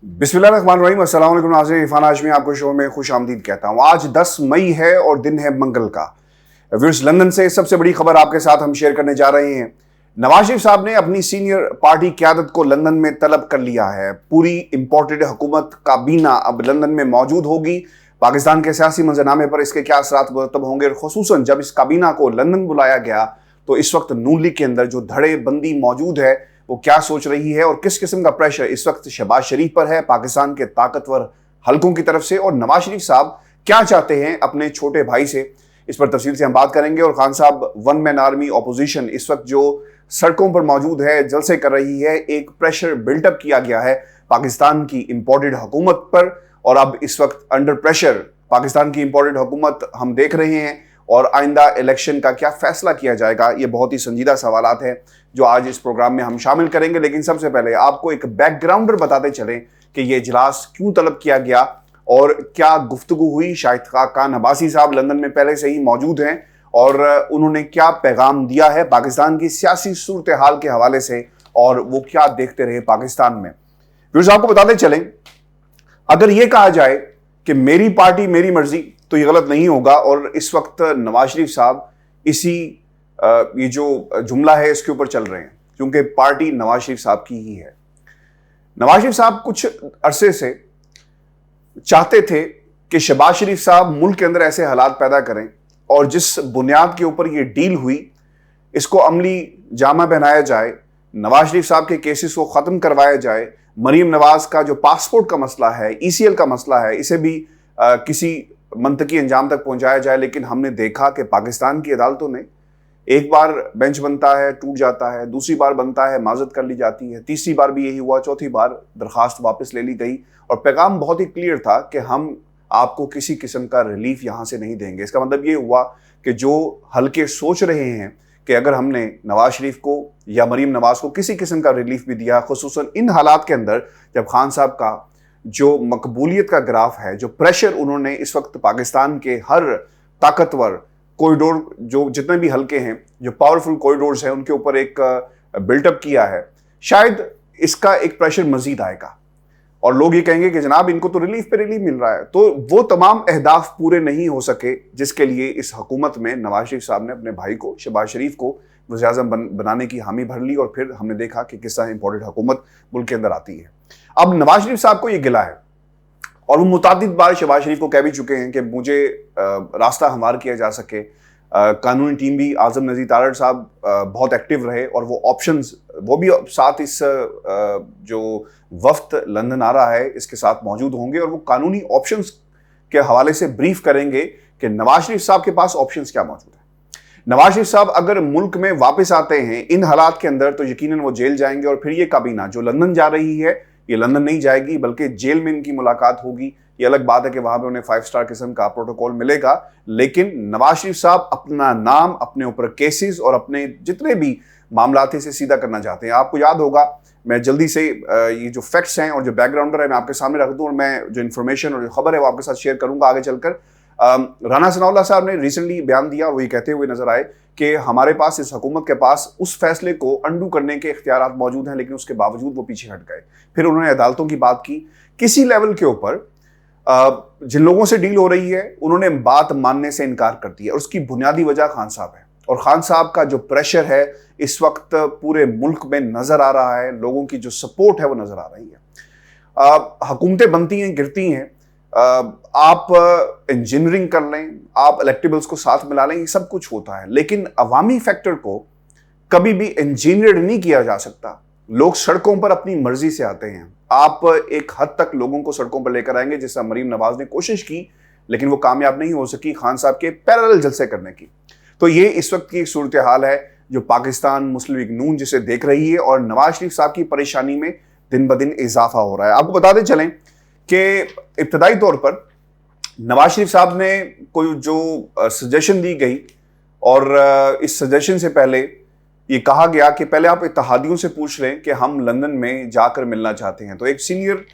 बिस्मिल्लाहिर्रहमानिर्रहीम। अस्सलाम वालेकुम नाज़रीन, इरफान हाशमी आपको शो में खुश आमदीद कहता हूँ। आज 10 मई है और दिन है मंगल का। व्यूअर्स, लंदन से सबसे बड़ी खबर आपके साथ हम शेयर करने जा रहे हैं। नवाज शरीफ साहब ने अपनी सीनियर पार्टी क़यादत को लंदन में तलब कर लिया है। पूरी इंपोर्टेड हुकूमत काबीना अब लंदन में मौजूद होगी। पाकिस्तान के सियासी मंजरनामे पर इसके क्या असरात मुरतब होंगे, खुसूसन जब इस काबीना को लंदन बुलाया गया तो इस वक्त नून लीग के अंदर जो धड़े बंदी मौजूद है वो क्या सोच रही है और किस किस्म का प्रेशर इस वक्त शहबाज शरीफ पर है पाकिस्तान के ताकतवर हलकों की तरफ से, और नवाज शरीफ साहब क्या चाहते हैं अपने छोटे भाई से, इस पर तफसील से हम बात करेंगे। और खान साहब, वन मैन आर्मी ऑपोजिशन इस वक्त जो सड़कों पर मौजूद है, जलसे कर रही है, एक प्रेशर बिल्टअप किया गया है पाकिस्तान की इंपोर्टेड हुकूमत पर, और अब इस वक्त अंडर प्रेशर पाकिस्तान की इंपोर्टेड हुकूमत हम देख रहे हैं। और आइंदा इलेक्शन का क्या फैसला किया जाएगा, ये बहुत ही संजीदा सवालात हैं जो आज इस प्रोग्राम में हम शामिल करेंगे। लेकिन सबसे पहले आपको एक बैकग्राउंडर बताते चलें कि ये इजलास क्यों तलब किया गया और क्या गुफ्तगू हुई। शाहिद खान अब्बासी साहब लंदन में पहले से ही मौजूद हैं और उन्होंने क्या पैगाम दिया है पाकिस्तान की सियासी सूरत हाल के हवाले से, और वो क्या देखते रहे पाकिस्तान में। व्यूअर्स, आपको बताते चलें, अगर ये कहा जाए कि मेरी पार्टी मेरी मर्जी तो ये गलत नहीं होगा। और इस वक्त नवाज शरीफ साहब इसी ये जो जुमला है इसके ऊपर चल रहे हैं, क्योंकि पार्टी नवाज शरीफ साहब की ही है। नवाज शरीफ साहब कुछ अरसे से चाहते थे कि शहबाज शरीफ साहब मुल्क के अंदर ऐसे हालात पैदा करें और जिस बुनियाद के ऊपर ये डील हुई इसको अमली जामा पहनाया जाए, नवाज शरीफ साहब के केसेस को ख़त्म करवाया जाए, मरीम नवाज का जो पासपोर्ट का मसला है, ECL का मसला है, इसे भी किसी मंतकी अंजाम तक पहुंचाया जाए। लेकिन हमने देखा कि पाकिस्तान की अदालतों ने एक बार बेंच बनता है, टूट जाता है, दूसरी बार बनता है, माजरत कर ली जाती है, तीसरी बार भी यही हुआ, चौथी बार दरखास्त वापस ले ली गई। और पैगाम बहुत ही क्लियर था कि हम आपको किसी किस्म का रिलीफ यहाँ से नहीं देंगे। इसका मतलब ये हुआ कि जो हल्के सोच रहे हैं कि अगर हमने नवाज शरीफ को या मरीम नवाज को किसी किस्म का रिलीफ भी दिया, खुसूसन इन हालात के अंदर जब खान साहब का जो मकबूलियत का ग्राफ है, जो प्रेशर उन्होंने इस वक्त पाकिस्तान के हर ताकतवर कॉरिडोर, जो जितने भी हल्के हैं, जो पावरफुल कॉरिडोर्स हैं, उनके ऊपर एक बिल्टअप किया है, शायद इसका एक प्रेशर मजीद आएगा और लोग ये कहेंगे कि जनाब इनको तो रिलीफ पे रिलीफ मिल रहा है। तो वो तमाम अहदाफ पूरे नहीं हो सके जिसके लिए इस हुकूमत में नवाज शरीफ साहब ने अपने भाई को, शहबाज शरीफ को वज़ीर-ए-आज़म बनाने की हामी भर ली, और फिर हमने देखा कि किस तरह इंपोर्टेड हुकूमत मुल्क के अंदर आती है। अब नवाज शरीफ साहब को ये गिला है और वो मुतादिद बार शहबाज शरीफ को कह भी चुके हैं कि मुझे रास्ता हमवार किया जा सके। कानूनी टीम भी, आज़म नज़ीर तारड़ साहब बहुत एक्टिव रहे और वो ऑप्शंस, वो भी साथ इस जो वफ्त लंदन आ रहा है इसके साथ मौजूद होंगे और वो कानूनी ऑप्शंस के हवाले से ब्रीफ करेंगे कि नवाज शरीफ साहब के पास ऑप्शंस क्या मौजूद है। नवाज शरीफ साहब अगर मुल्क में वापस आते हैं इन हालात के अंदर तो यकीनन वो जेल जाएंगे, और फिर ये काबीना जो लंदन जा रही है ये लंदन नहीं जाएगी बल्कि जेल में इनकी मुलाकात होगी। ये अलग बात है कि वहां पे उन्हें 5 स्टार किस्म का प्रोटोकॉल मिलेगा, लेकिन नवाज शरीफ साहब अपना नाम, अपने ऊपर केसेस और अपने जितने भी मामला थे इसे सीधा करना चाहते हैं। आपको याद होगा, मैं जल्दी से ये जो फैक्ट्स हैं और जो बैकग्राउंडर है मैं आपके सामने रख दूं, और मैं जो इन्फॉर्मेशन और जो खबर है वो आपके साथ शेयर करूंगा आगे चलकर। राना सनाउल्लाह साहब ने रिसेंटली बयान दिया और वो ये कहते हुए नजर आए कि हमारे पास, इस हुकूमत के पास उस फैसले को अंडू करने के इख्तियारात मौजूद हैं, लेकिन उसके बावजूद वो पीछे हट गए। फिर उन्होंने अदालतों की बात की। किसी लेवल के ऊपर जिन लोगों से डील हो रही है उन्होंने बात मानने से इनकार कर दिया, और उसकी बुनियादी वजह खान साहब है। और खान साहब का जो प्रेशर है इस वक्त पूरे मुल्क में नजर आ रहा है, लोगों की जो सपोर्ट है वो नजर आ रही है। हुकूमतें बनती हैं, गिरती हैं, आप इंजीनियरिंग कर लें, आप इलेक्टेबल्स को साथ मिला लें, ये सब कुछ होता है, लेकिन अवामी फैक्टर को कभी भी इंजीनियर नहीं किया जा सकता। लोग सड़कों पर अपनी मर्जी से आते हैं। आप एक हद तक लोगों को सड़कों पर लेकर आएंगे, जिससे मरीम नवाज ने कोशिश की लेकिन वो कामयाब नहीं हो सकी खान साहब के पैरेलल जलसे करने की। तो ये इस वक्त की सूरत हाल है जो पाकिस्तान मुस्लिम लीग नून जिसे देख रही है, और नवाज शरीफ साहब की परेशानी में दिन ब दिन इजाफा हो रहा है। आपको बताते चलें कि इब्तदाई तौर पर नवाज शरीफ साहब ने कोई जो सजेशन दी गई, और इस सजेशन से पहले ये कहा गया कि पहले आप इत्तेहादियों से पूछ लें कि हम लंदन में जाकर मिलना चाहते हैं। तो एक सीनियर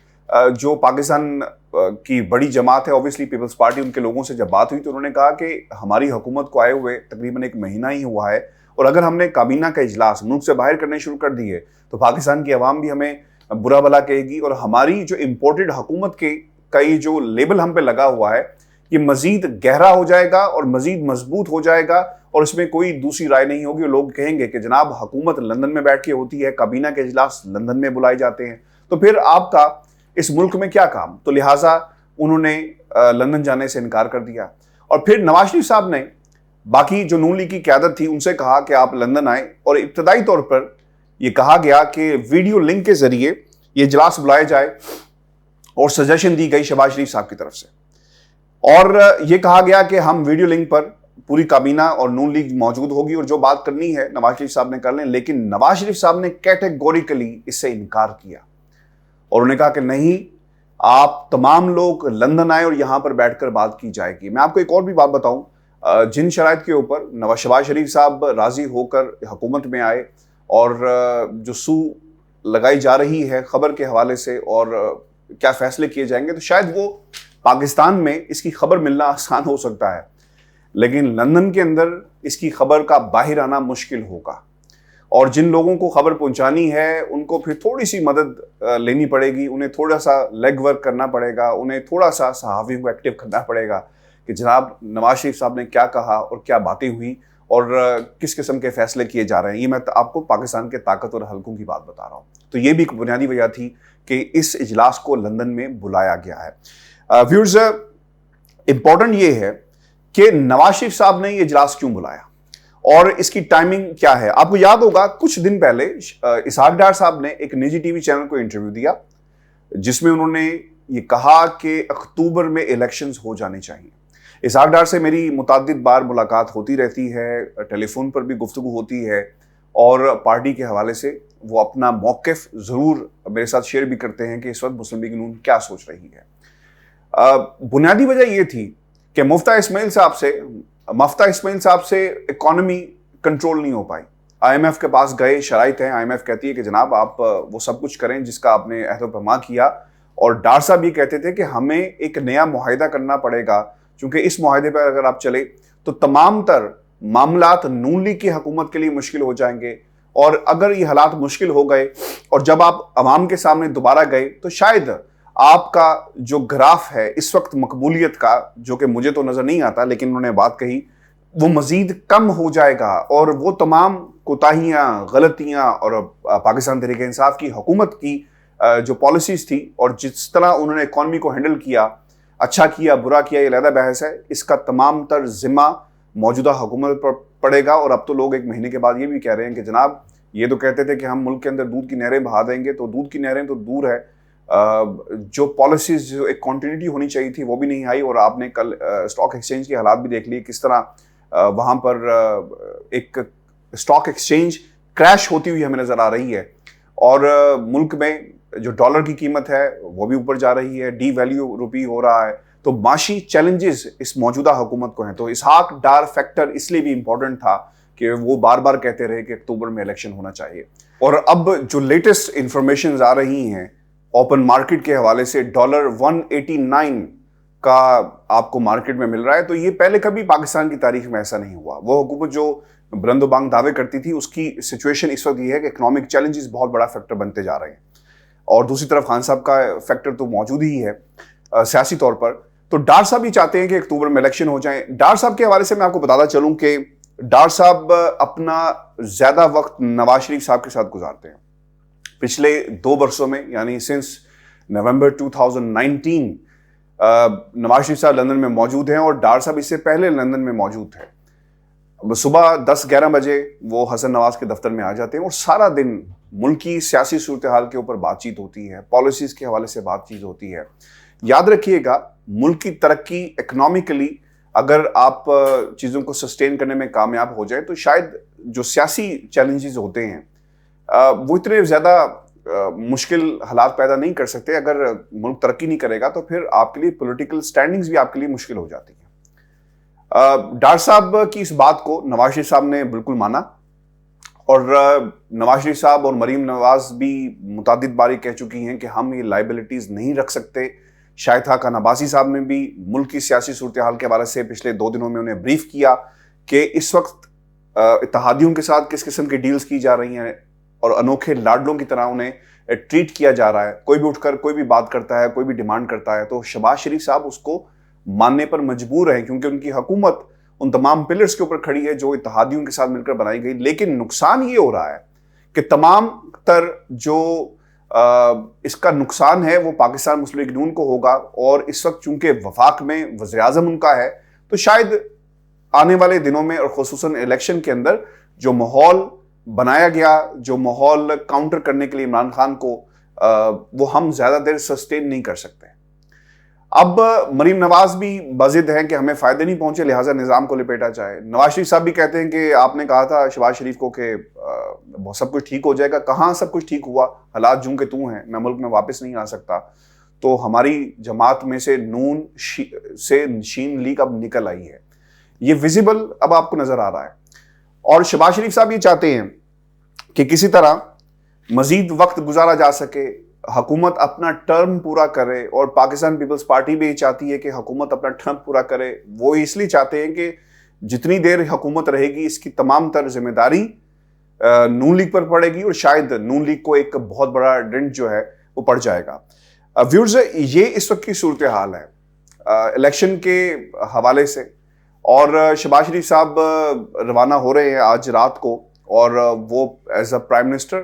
जो पाकिस्तान की बड़ी जमात है, ऑब्वियसली पीपल्स पार्टी, उनके लोगों से जब बात हुई तो उन्होंने कहा कि हमारी हुकूमत को आए हुए तकरीबन 1 महीना ही हुआ है, और अगर हमने काबीना का इजलास मुल्क से बाहर करने शुरू कर दिए तो पाकिस्तान की आवाम भी हमें برا بھلا کہے گی، اور ہماری جو امپورٹڈ حکومت کے کئی جو لیبل ہم پہ لگا ہوا ہے یہ مزید گہرا ہو جائے گا اور مزید مضبوط ہو جائے گا، اور اس میں کوئی دوسری رائے نہیں ہوگی. لوگ کہیں گے کہ جناب حکومت لندن میں بیٹھ کے ہوتی ہے، کابینہ کے اجلاس لندن میں بلائے جاتے ہیں، تو پھر آپ کا اس ملک میں کیا کام؟ تو لہٰذا انہوں نے لندن جانے سے انکار کر دیا. اور پھر نواز شریف صاحب نے باقی جو نون لیگ کی قیادت تھی ان سے کہا کہ آپ لندن آئیں، اور ابتدائی طور پر یہ کہا گیا کہ ویڈیو لنک کے ذریعے یہ اجلاس بلائے جائے، اور سجیشن دی گئی شہباز شریف صاحب کی طرف سے، اور یہ کہا گیا کہ ہم ویڈیو لنک پر پوری کابینہ اور نون لیگ موجود ہوگی اور جو بات کرنی ہے نواز شریف صاحب نے کر لیں. لیکن نواز شریف صاحب نے کیٹیگوریکلی اس سے انکار کیا، اور انہوں نے کہا کہ نہیں، آپ تمام لوگ لندن آئے اور یہاں پر بیٹھ کر بات کی جائے گی. میں آپ کو ایک اور بھی بات بتاؤں، جن شرائط کے اوپر شہباز شریف صاحب راضی ہو کر حکومت میں آئے، اور جو سو لگائی جا رہی ہے خبر کے حوالے سے اور کیا فیصلے کیے جائیں گے، تو شاید وہ پاکستان میں اس کی خبر ملنا آسان ہو سکتا ہے، لیکن لندن کے اندر اس کی خبر کا باہر آنا مشکل ہوگا. اور جن لوگوں کو خبر پہنچانی ہے ان کو پھر تھوڑی سی مدد لینی پڑے گی، انہیں تھوڑا سا لیگ ورک کرنا پڑے گا، انہیں تھوڑا سا صحافیوں کو ایکٹیو کرنا پڑے گا کہ جناب نواز شریف صاحب نے کیا کہا اور کیا باتیں ہوئی اور کس قسم کے فیصلے کیے جا رہے ہیں. یہ میں آپ کو پاکستان کے طاقتور حلقوں کی بات بتا رہا ہوں. تو یہ بھی ایک بنیادی وجہ تھی کہ اس اجلاس کو لندن میں بلایا گیا ہے. ویورز، امپورٹنٹ یہ ہے کہ نواز شریف صاحب نے یہ اجلاس کیوں بلایا اور اس کی ٹائمنگ کیا ہے. آپ کو یاد ہوگا کچھ دن پہلے اسحاق ڈار صاحب نے ایک نجی ٹی وی چینل کو انٹرویو دیا جس میں انہوں نے یہ کہا کہ اکتوبر میں الیکشنز ہو جانے چاہیے. اسحاق ڈار سے میری متعدد بار ملاقات ہوتی رہتی ہے، ٹیلی فون پر بھی گفتگو ہوتی ہے، اور پارٹی کے حوالے سے وہ اپنا موقف ضرور میرے ساتھ شیئر بھی کرتے ہیں کہ اس وقت مسلم لیگ نون کیا سوچ رہی ہے. بنیادی وجہ یہ تھی کہ مفتاح اسماعیل صاحب سے اکانومی کنٹرول نہیں ہو پائی. آئی ایم ایف کے پاس گئے، شرائط ہیں، آئی ایم ایف کہتی ہے کہ جناب آپ وہ سب کچھ کریں جس کا آپ نے عہد و پیمان کیا، اور ڈار صاحب یہ کہتے تھے کہ ہمیں ایک نیا معاہدہ کرنا پڑے گا، چونکہ اس معاہدے پر اگر آپ چلے تو تمام تر معاملات نون لیگ کی حکومت کے لیے مشکل ہو جائیں گے، اور اگر یہ حالات مشکل ہو گئے اور جب آپ عوام کے سامنے دوبارہ گئے تو شاید آپ کا جو گراف ہے اس وقت مقبولیت کا، جو کہ مجھے تو نظر نہیں آتا لیکن انہوں نے بات کہی، وہ مزید کم ہو جائے گا، اور وہ تمام کوتاہیاں، غلطیاں اور پاکستان تحریک انصاف کی حکومت کی جو پالیسیز تھی اور جس طرح انہوں نے اکانومی کو ہینڈل کیا، اچھا کیا برا کیا یہ علیحدہ بحث ہے، اس کا تمام تر ذمہ موجودہ حکومت پر پڑے گا. اور اب تو لوگ ایک مہینے کے بعد یہ بھی کہہ رہے ہیں کہ جناب یہ تو کہتے تھے کہ ہم ملک کے اندر دودھ کی نہریں بہا دیں گے، تو دودھ کی نہریں تو دور ہے، جو پالیسیز جو ایک کنٹینیوٹی ہونی چاہیے تھی وہ بھی نہیں آئی. اور آپ نے کل اسٹاک ایکسچینج کے حالات بھی دیکھ لیے، کس طرح وہاں پر ایک اسٹاک ایکسچینج کریش ہوتی ہوئی ہمیں نظر آ رہی ہے، اور ملک میں جو ڈالر کی قیمت ہے وہ بھی اوپر جا رہی ہے، ڈی ویلیو روپی ہو رہا ہے. تو معاشی چیلنجز اس موجودہ حکومت کو ہیں. تو اسحاق ڈار فیکٹر اس لیے بھی امپورٹنٹ تھا کہ وہ بار بار کہتے رہے کہ اکتوبر میں الیکشن ہونا چاہیے. اور اب جو لیٹسٹ انفارمیشنز آ رہی ہیں اوپن مارکیٹ کے حوالے سے، ڈالر 189 کا آپ کو مارکیٹ میں مل رہا ہے. تو یہ پہلے کبھی پاکستان کی تاریخ میں ایسا نہیں ہوا. وہ حکومت جو بلند و بانگ دعوے کرتی تھی اس کی سچویشن اس وقت یہ ہے کہ اکنامک چیلنجز بہت بڑا فیکٹر بنتے جا رہے ہیں، اور دوسری طرف خان صاحب کا فیکٹر تو موجود ہی ہے سیاسی طور پر. تو ڈار صاحب بھی چاہتے ہیں کہ اکتوبر میں الیکشن ہو جائیں. ڈار صاحب کے حوالے سے میں آپ کو بتاتا چلوں کہ ڈار صاحب اپنا زیادہ وقت نواز شریف صاحب کے ساتھ گزارتے ہیں. پچھلے 2 برسوں میں، یعنی سنس نومبر 2019 نواز شریف صاحب لندن میں موجود ہیں، اور ڈار صاحب اس سے پہلے لندن میں موجود تھے. صبح 10-11 بجے وہ حسن نواز کے دفتر میں آ جاتے ہیں، اور سارا دن ملکی سیاسی صورتحال کے اوپر بات چیت ہوتی ہے، پالیسیز کے حوالے سے بات چیت ہوتی ہے. یاد رکھیے گا، ملک کی ترقی اکنامکلی اگر آپ چیزوں کو سسٹین کرنے میں کامیاب ہو جائے تو شاید جو سیاسی چیلنجز ہوتے ہیں وہ اتنے زیادہ مشکل حالات پیدا نہیں کر سکتے. اگر ملک ترقی نہیں کرے گا تو پھر آپ کے لیے پولیٹیکل سٹینڈنگز بھی آپ کے لیے مشکل ہو جاتی ہیں. ڈار صاحب کی اس بات کو نواز شریف صاحب نے بالکل مانا، اور نواز شریف صاحب اور مریم نواز بھی متعدد باری کہہ چکی ہیں کہ ہم یہ لائبلٹیز نہیں رکھ سکتے. شاہد خاقان عباسی صاحب نے بھی ملک کی سیاسی صورتحال کے حوالے سے پچھلے 2 دنوں میں انہیں بریف کیا کہ اس وقت اتحادیوں کے ساتھ کس قسم کی ڈیلز کی جا رہی ہیں، اور انوکھے لاڈلوں کی طرح انہیں ट्रीट किया जा रहा है, कोई भी उठकर कोई भी बात करता है, कोई भी डिमांड करता है, तो शहबाज शरीफ साहब उसको मानने पर मजबूर हैं, क्योंकि उनकी हुकूमत उन तमाम पिलर्स के ऊपर खड़ी है जो इत्तेहादियों के साथ मिलकर बनाई गई। लेकिन नुकसान ये हो रहा है कि तमाम तर जो इसका नुकसान है वो पाकिस्तान मुस्लिम लीग नून को होगा, और इस वक्त चूंकि वफाक में वज़ीर आज़म उनका है, तो शायद आने वाले दिनों में और खुसूसन इलेक्शन के अंदर जो माहौल बनाया गया, जो माहौल काउंटर करने के लिए इमरान खान को, वो हम ज़्यादा देर सस्टेन नहीं कर सकते। अब मरीम नवाज भी बजिद हैं कि हमें फ़ायदे नहीं पहुंचे, लिहाजा निज़ाम को लिपेटा जाए। नवाज शरीफ साहब भी कहते हैं कि आपने कहा था शहबाज शरीफ को कि सब कुछ ठीक हो जाएगा। कहाँ सब कुछ ठीक हुआ, हालात जूं के तूं हैं, मैं मुल्क में वापस नहीं आ सकता। तो हमारी जमात में से नून से शीन लीग अब निकल आई है, ये विजिबल अब आपको नज़र आ रहा है। और शहबाज शरीफ साहब ये चाहते हैं कि किसी तरह मजीद वक्त गुजारा जा सके, हुकूमत अपना टर्म पूरा करे, और पाकिस्तान पीपल्स पार्टी भी ये चाहती है कि हुकूमत अपना टर्म पूरा करे। वो इसलिए चाहते हैं कि जितनी देर हुकूमत रहेगी इसकी तमाम तर जिम्मेदारी नून लीग पर पड़ेगी, और शायद नून लीग को एक बहुत बड़ा डेंट जो है वो पड़ जाएगा। व्यूअर्स, ये इस वक्त की सूरत हाल है इलेक्शन के हवाले से, और शहबाज शरीफ साहब रवाना हो रहे हैं आज रात को, और वो as a prime minister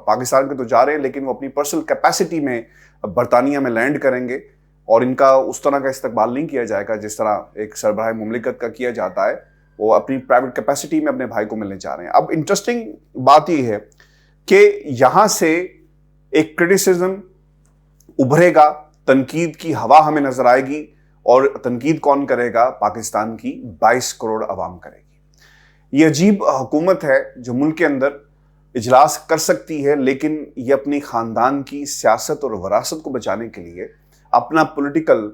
Pakistan के तो जा रहे हैं, लेकिन वो अपनी पर्सनल कैपेसिटी में बरतानिया में लैंड करेंगे, और इनका उस तरह का इस्तकबाल नहीं किया जाएगा जिस तरह एक सरबराह मुमलिकत का किया जाता है। वो अपनी प्राइवेट कैपेसिटी में अपने भाई को मिलने जा रहे हैं। अब इंटरेस्टिंग बात यह है कि यहाँ से एक क्रिटिसिज्म उभरेगा, तनकीद की हवा हमें नजर आएगी, और तनकीद कौन करेगा? पाकिस्तान की 22 करोड़ आवाम करेगी। ये अजीब हुकूमत है जो मुल्क के अंदर इजलास कर सकती है, लेकिन ये अपनी ख़ानदान की सियासत और वरासत को बचाने के लिए, अपना पॉलिटिकल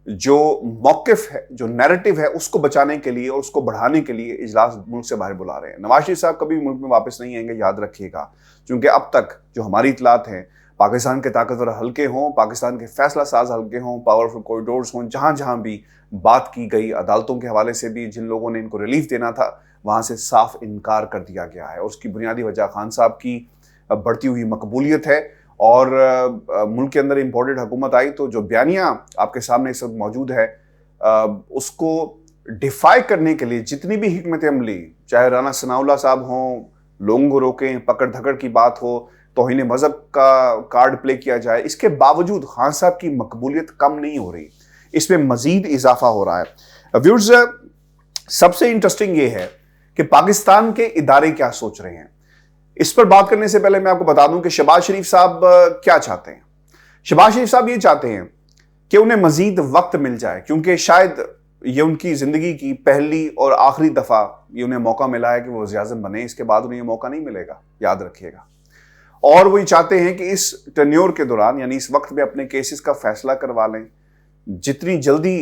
जो मौक़िफ़ है, जो नैरेटिव है, उसको बचाने के लिए और उसको बढ़ाने के लिए इजलास मुल्क से बाहर बुला रहे हैं। नवाज शरीफ साहब कभी मुल्क में वापस नहीं आएंगे, याद रखिएगा, क्योंकि अब तक जो हमारी इतलात हैं, पाकिस्तान के ताकतवर हल्के हों, पाकिस्तान के फैसला साज हल्के हों, पावरफुल कॉरिडोर्स हों, जहाँ जहाँ भी बात की गई, अदालतों के हवाले से भी जिन लोगों ने इनको रिलीफ देना था, वहाँ से साफ इनकार कर दिया गया है। और उसकी बुनियादी वजह खान साहब की बढ़ती हुई मकबूलियत है, और मुल्क के अंदर इम्पोर्टेड हुकूमत आई तो जो बयानियाँ आपके सामने इस वक्त मौजूद है, उसको डिफाई करने के लिए जितनी भी हिकमत अमली, चाहे राना सनाउल्लाह साहब हों, लोगों को रोकें, पकड़ धकड़ की बात हो, तौहीन मज़हब का कार्ड प्ले किया जाए, इसके बावजूद खान साहब की मकबूलियत कम नहीं हो रही, इसमें मज़ीद इजाफा हो रहा है। व्यूअर्स, सबसे इंटरेस्टिंग ये है कि पाकिस्तान के इदारे क्या सोच रहे हैं। इस पर बात करने से पहले मैं आपको बता दूं कि शहबाज शरीफ साहब क्या चाहते हैं। शहबाज शरीफ साहब ये चाहते हैं कि उन्हें मजीद वक्त मिल जाए, क्योंकि शायद ये उनकी ज़िंदगी की पहली और आखिरी दफ़ा ये उन्हें मौका मिला है कि वो वज़ीर आज़म बने। इसके बाद उन्हें ये मौका नहीं मिलेगा, याद रखिएगा। और वो ये चाहते हैं कि इस टेन्योर के दौरान, यानी इस वक्त में, अपने केसेस का फैसला करवा लें, जितनी जल्दी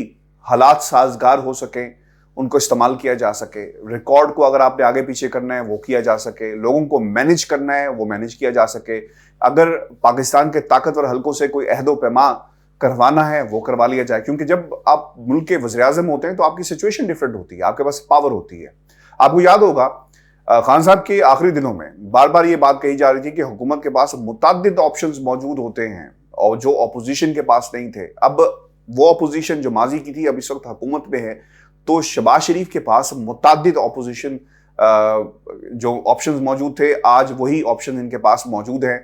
हालात साजगार हो सकें उनको इस्तेमाल किया जा सके, रिकॉर्ड को अगर आपने आगे पीछे करना है वो किया जा सके, लोगों को मैनेज करना है वो मैनेज किया जा सके, अगर पाकिस्तान के ताकतवर हलकों से कोई अहदो पैमा करवाना है वो करवा लिया जाए। क्योंकि जब आप मुल्क के वज़ीर आज़म होते हैं तो आपकी सिचुएशन डिफरेंट होती है, आपके पास पावर होती है। आपको याद होगा खान साहब के आखिरी दिनों में बार बार ये बात कही जा रही थी कि हुकूमत के पास मुतअद्दिद ऑप्शंस मौजूद होते हैं, और जो अपोजिशन के पास नहीं थे। अब वो अपोजिशन जो माजी की थी अब इस वक्त हुकूमत में है, तो शहबाज शरीफ के पास मुतअद्दिद ऑपोजिशन जो ऑप्शंस मौजूद थे, आज वही ऑप्शन इनके पास मौजूद हैं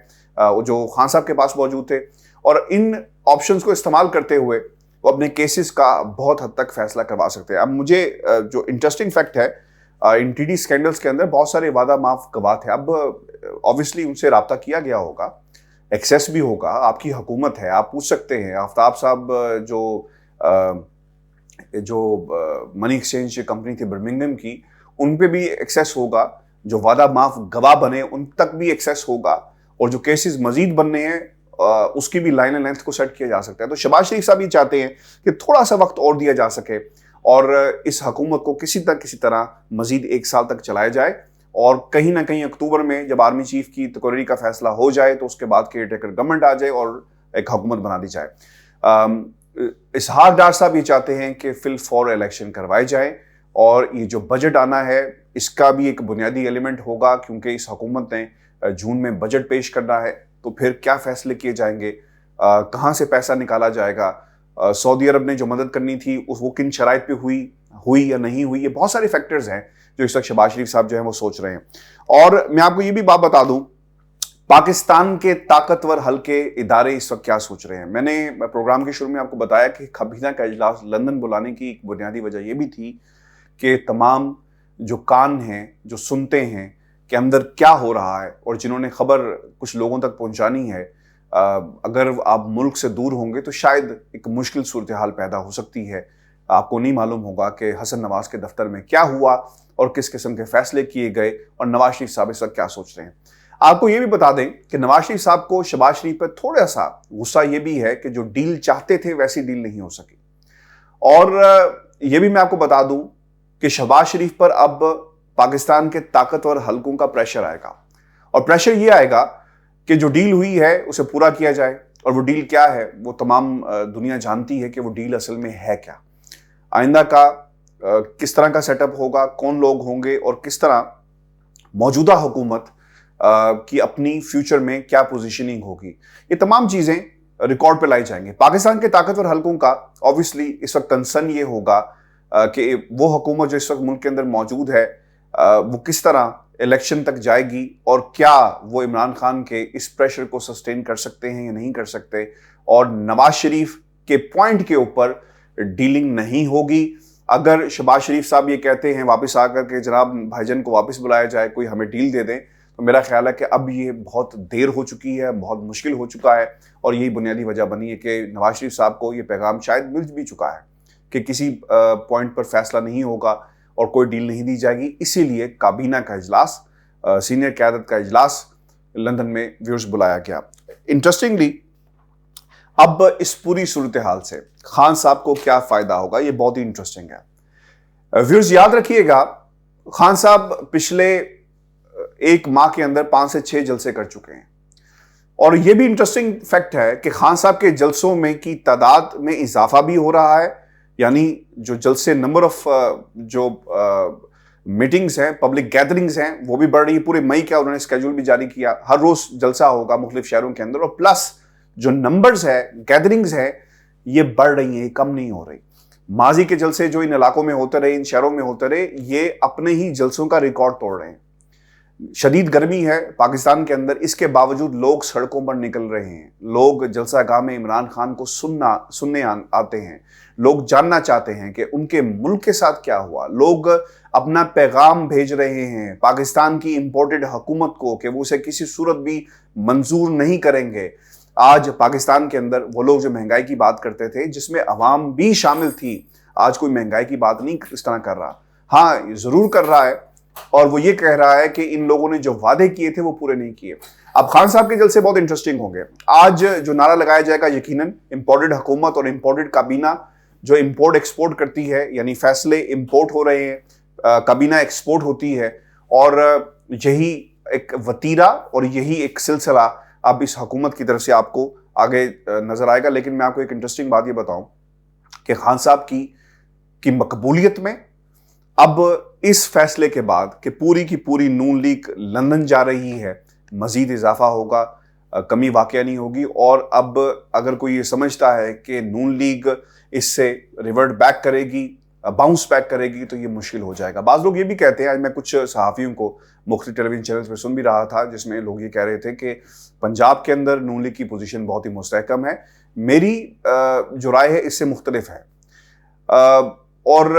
जो खान साहब के पास मौजूद थे, और इन ऑप्शंस को इस्तेमाल करते हुए वो अपने केसेस का बहुत हद तक फैसला करवा सकते हैं। अब मुझे जो इंटरेस्टिंग फैक्ट है, इन टीडी स्कैंडल्स के अंदर बहुत सारे वादा माफ गवाह थे। अब ऑब्वियसली उनसे रब्ता किया गया होगा, एक्सेस भी होगा, आपकी हुकूमत है, आप पूछ सकते हैं। आफ्ताब साहब जो मनी एक्सचेंज कंपनी थी बर्मिंघम की, उन पे भी एक्सेस होगा, जो वादा माफ गवाह बने उन तक भी एक्सेस होगा, और जो केसेस मजीद बनने हैं उसकी भी लाइन एंड लेंथ को सेट किया जा सकता है। तो शहबाज शरीफ साहब ये चाहते हैं कि थोड़ा सा वक्त और दिया जा सके और इस हुकूमत को किसी तरह मजीद 1 साल तक चलाया जाए, और कहीं ना कहीं अक्टूबर में जब आर्मी चीफ की तकरीरी का फैसला हो जाए तो उसके बाद केयर टेकर गवर्नमेंट आ जाए और एक हुकूमत बना दी जाए। इसहाक डार साहब ये चाहते हैं कि फिल फॉर इलेक्शन करवाए जाए, और ये जो बजट आना है इसका भी एक बुनियादी एलिमेंट होगा, क्योंकि इस हुकूमत ने जून में बजट पेश करना है। तो फिर क्या फैसले किए जाएंगे, कहाँ से पैसा निकाला जाएगा, सऊदी अरब ने जो मदद करनी थी वो किन शराइत पे हुई या नहीं हुई, ये बहुत सारे फैक्टर्स हैं जो इस वक्त शहबाज शरीफ साहब जो है वो सोच रहे हैं। और मैं आपको ये भी बात बता दूं, पाकिस्तान के ताकतवर हल्के इदारे इस वक्त क्या सोच रहे हैं। मैंने प्रोग्राम के शुरू में आपको बताया कि काबीना का इजलास लंदन बुलाने की एक बुनियादी वजह यह भी थी कि तमाम जो कान हैं, जो सुनते हैं कि अंदर क्या हो रहा है, और जिन्होंने खबर कुछ लोगों तक पहुंचानी है, अगर आप मुल्क से दूर होंगे तो शायद एक मुश्किल सूरत हाल पैदा हो सकती है। आपको नहीं मालूम होगा कि हसन नवाज के दफ्तर में क्या हुआ और किस किस्म के फैसले किए गए और नवाज शरीफ साहब इस वक्त क्या सोच रहे हैं। आपको ये भी बता दें कि नवाज शरीफ साहब को शहबाज शरीफ पर थोड़ा सा गुस्सा ये भी है कि जो डील चाहते थे वैसी डील नहीं हो सकी। और ये भी मैं आपको बता दूं कि शहबाज शरीफ पर अब पाकिस्तान के ताकतवर हलकों का प्रेशर आएगा, और प्रेशर ये आएगा कि जो डील हुई है उसे पूरा किया जाए। और वो डील क्या है वो तमाम दुनिया जानती है कि वो डील असल में है क्या। आइंदा का किस तरह का सेटअप होगा, कौन लोग होंगे और किस तरह मौजूदा हुकूमत की अपनी फ्यूचर में क्या पोजीशनिंग होगी, ये तमाम चीजें रिकॉर्ड पे लाई जाएंगी। पाकिस्तान के ताकतवर हलकों का ऑब्वियसली इस वक्त कंसर्न ये होगा कि वो हुकूमत जो इस वक्त मुल्क के अंदर मौजूद है वो किस तरह इलेक्शन तक जाएगी, और क्या वो इमरान खान के इस प्रेशर को सस्टेन कर सकते हैं या नहीं कर सकते, और नवाज शरीफ के पॉइंट के ऊपर डीलिंग नहीं होगी। अगर शहबाज शरीफ साहब ये कहते हैं वापस आकर के जनाब भाईजान को वापस बुलाया जाए, कोई हमें डील दे दें, तो मेरा ख्याल है कि अब ये बहुत देर हो चुकी है, बहुत मुश्किल हो चुका है। और यही बुनियादी वजह बनी है कि नवाज शरीफ साहब को ये पैगाम शायद मिल भी चुका है कि किसी पॉइंट पर फैसला नहीं होगा और कोई डील नहीं दी जाएगी। इसीलिए काबीना का इजलास, सीनियर क़यादत का इजलास लंदन में व्यूअर्स बुलाया गया। इंटरेस्टिंगली अब इस पूरी सूरत हाल से खान साहब को क्या फायदा होगा, ये बहुत ही इंटरेस्टिंग है। व्यूअर्स याद रखिएगा, खान साहब पिछले एक माह के अंदर 5 से 6 जलसे कर चुके हैं, और यह भी इंटरेस्टिंग फैक्ट है कि खान साहब के जलसों में की तादाद में इजाफा भी हो रहा है, यानी जो जलसे नंबर ऑफ जो मीटिंग्स हैं, पब्लिक गैदरिंग्स हैं, वो भी बढ़ रही है। पूरे मई का उन्होंने स्केड्यूल भी जारी किया, हर रोज जलसा होगा मुख्तलिफ शहरों के अंदर, और प्लस जो नंबर्स है, गैदरिंग्स है, ये बढ़ रही हैं, कम नहीं हो रही। माजी के जलसे जो इन इलाकों में होते रहे, इन शहरों में होते रहे, ये अपने ही जलसों का रिकॉर्ड तोड़ रहे हैं। शदीद गर्मी है पाकिस्तान के अंदर, इसके बावजूद लोग सड़कों पर निकल रहे हैं, लोग जलसागाह में इमरान खान को सुनने आते हैं, लोग जानना चाहते हैं कि उनके मुल्क के साथ क्या हुआ, लोग अपना पैगाम भेज रहे हैं पाकिस्तान की इंपोर्टेड हुकूमत को कि वो उसे किसी सूरत भी मंजूर नहीं करेंगे। आज पाकिस्तान के अंदर वो लोग जो महंगाई की बात करते थे, जिसमें अवाम भी शामिल थी, आज कोई महंगाई की बात नहीं इस तरह कर रहा। हाँ, जरूर कर रहा है, और वो ये कह रहा है कि इन लोगों ने जो वादे किए थे वो पूरे नहीं किए। अब खान साहब के जलसे बहुत इंटरेस्टिंग होंगे। आज जो नारा लगाया जाएगा, यकीनन इंपोर्टेड हुकूमत और इंपोर्टेड काबीना जो इंपोर्ट एक्सपोर्ट करती है, यानी फैसले इंपोर्ट हो रहे हैं, काबीना एक्सपोर्ट होती है, और यही एक वतीरा और यही एक सिलसिला अब इस हुकूमत की तरफ से आपको आगे नजर आएगा। लेकिन मैं आपको एक इंटरेस्टिंग बात ये बताऊं कि खान साहब की मकबूलियत में अब इस फैसले के बाद कि पूरी की पूरी नून लीग लंदन जा रही है, मजीद इजाफा होगा, कमी वाकया नहीं होगी। और अब अगर कोई ये समझता है कि नून लीग इससे रिवर्ट बैक करेगी, बाउंस बैक करेगी, तो ये मुश्किल हो जाएगा। बाज़ लोग ये भी कहते हैं, आज मैं कुछ सहाफ़ियों को मुख्तलिफ टेलीविजन चैनल्स पर सुन भी रहा था, जिसमें लोग ये कह रहे थे कि पंजाब के अंदर नून लीग की पोजीशन बहुत ही मुस्तहकम है। मेरी जो राय है इससे मुख्तलिफ है, और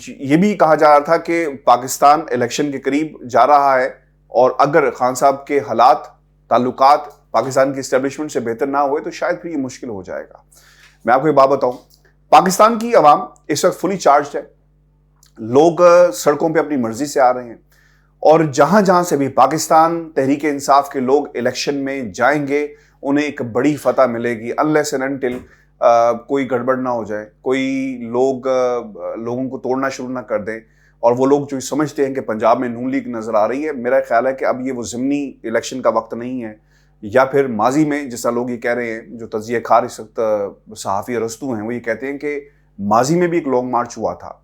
ये भी कहा जा रहा था कि पाकिस्तान इलेक्शन के करीब जा रहा है, और अगर खान साहब के हालात, ताल्लुकात पाकिस्तान की इस्टेब्लिशमेंट से बेहतर ना हुए तो शायद फिर ये मुश्किल हो जाएगा। मैं आपको एक बात बताऊं, पाकिस्तान की आवाम इस वक्त फुली चार्ज्ड है, लोग सड़कों पे अपनी मर्जी से आ रहे हैं, और जहां जहां से भी पाकिस्तान तहरीक इंसाफ के लोग इलेक्शन में जाएंगे उन्हें एक बड़ी फतह मिलेगी, अनलेस एंड अनटिल कोई गड़बड़ ना हो जाए, कोई लोगों को तोड़ना शुरू ना कर दें। और वो लोग जो समझते हैं कि पंजाब में नून लीग नजर आ रही है, मेरा ख्याल है कि अब ये वो ज़िमनी इलेक्शन का वक्त नहीं है, या फिर माजी में जिस तरह लोग ये कह रहे हैं, जो तजिए खार इस वक्त सहाफ़ी अरस्तू हैं, वो ये कहते हैं कि माजी में भी एक लॉन्ग मार्च हुआ था,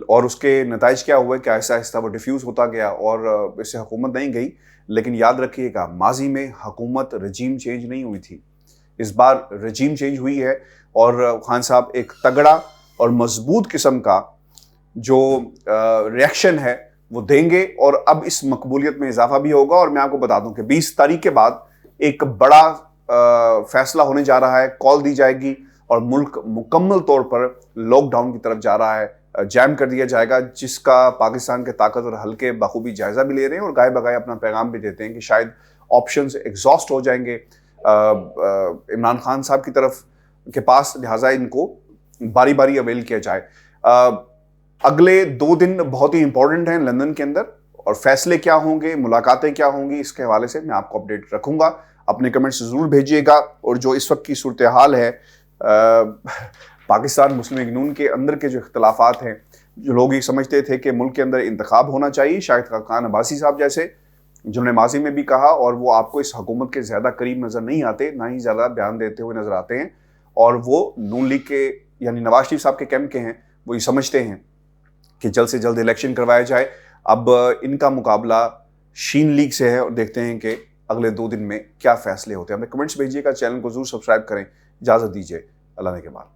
اور اس کے نتائج کیا ہوئے کہ آہستہ آہستہ وہ ڈیفیوز ہوتا گیا اور اس سے حکومت نہیں گئی. لیکن یاد رکھیے گا ماضی میں حکومت رجیم چینج نہیں ہوئی تھی, اس بار رجیم چینج ہوئی ہے اور خان صاحب ایک تگڑا اور مضبوط قسم کا جو ریئیکشن ہے وہ دیں گے اور اب اس مقبولیت میں اضافہ بھی ہوگا. اور میں آپ کو بتا دوں کہ 20 تاریخ کے بعد ایک بڑا فیصلہ ہونے جا رہا ہے, کال دی جائے گی اور ملک مکمل طور پر لاک ڈاؤن کی طرف جا رہا ہے, جیم کر دیا جائے گا, جس کا پاکستان کے طاقتور حلقے بخوبی جائزہ بھی لے رہے ہیں اور گائے بگائے اپنا پیغام بھی دیتے ہیں کہ شاید آپشنز ایگزاسٹ ہو جائیں گے عمران خان صاحب کی طرف کے پاس, لہٰذا ان کو باری باری اویل کیا جائے. اگلے 2 دن بہت ہی امپورٹنٹ ہیں لندن کے اندر, اور فیصلے کیا ہوں گے, ملاقاتیں کیا ہوں گی, اس کے حوالے سے میں آپ کو اپڈیٹ رکھوں گا. اپنے کمنٹس ضرور بھیجیے گا. اور جو اس وقت کی صورتحال ہے پاکستان مسلم لیگ نون کے اندر کے جو اختلافات ہیں, جو لوگ یہ سمجھتے تھے کہ ملک کے اندر انتخاب ہونا چاہیے, شاہد خاقان عباسی صاحب جیسے جنہوں نے ماضی میں بھی کہا, اور وہ آپ کو اس حکومت کے زیادہ قریب نظر نہیں آتے, نہ ہی زیادہ بیان دیتے ہوئے نظر آتے ہیں, اور وہ نون لیگ کے یعنی نواز شریف صاحب کے کیمپ کے ہیں, وہ یہ سمجھتے ہیں کہ جلد سے جلد الیکشن کروایا جائے. اب ان کا مقابلہ شین لیگ سے ہے اور دیکھتے ہیں کہ اگلے 2 دن میں کیا فیصلے ہوتے ہیں. ہمیں کمنٹس بھیجیے گا, چینل کو ضرور سبسکرائب کریں. اجازت دیجیے, اللہ نے کے بعد.